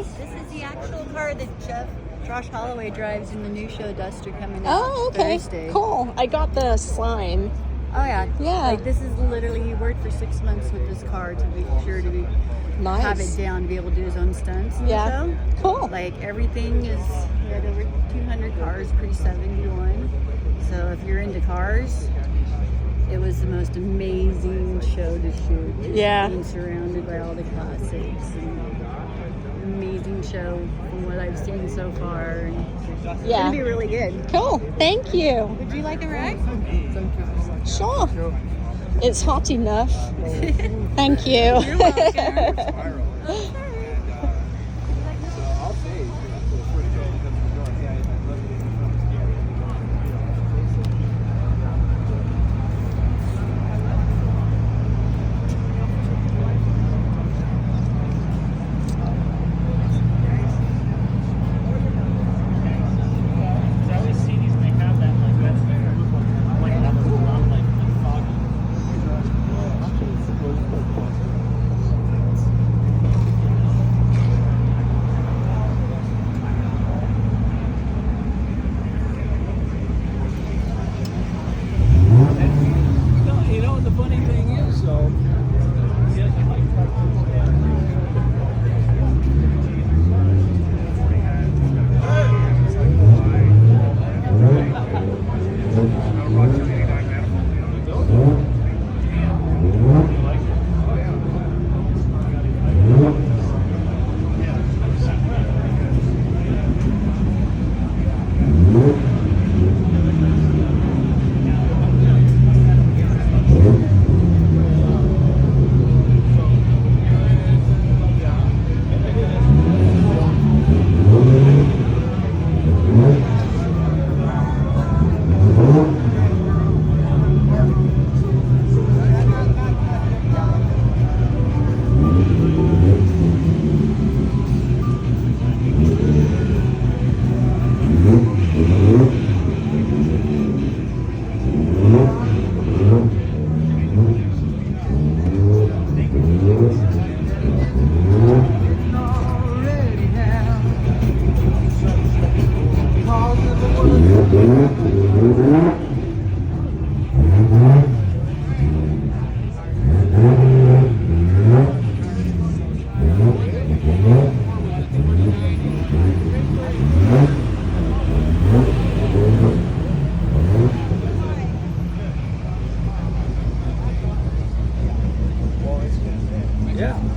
nice. This is the actual car that Josh Holloway drives in the new show Duster coming out Oh, okay. Thursday. Cool. I got the sign. Oh yeah. Yeah. Like this is literally, he worked for 6 months with this car to be sure to be Nice. have it down to be able to do his own stunts in Yeah. the show. Cool. Like everything is, we had over 200 cars, pre-71. So if you're into cars, it was the most amazing show to shoot. Just Yeah. being surrounded by all the classics. And amazing show from what I've seen so far. And it's Yeah. gonna be really good. Cool. Thank you. Would you like a ride? Sure. It's hot enough. Thank you. You're welcome. You know, the funny thing is, though, yeah.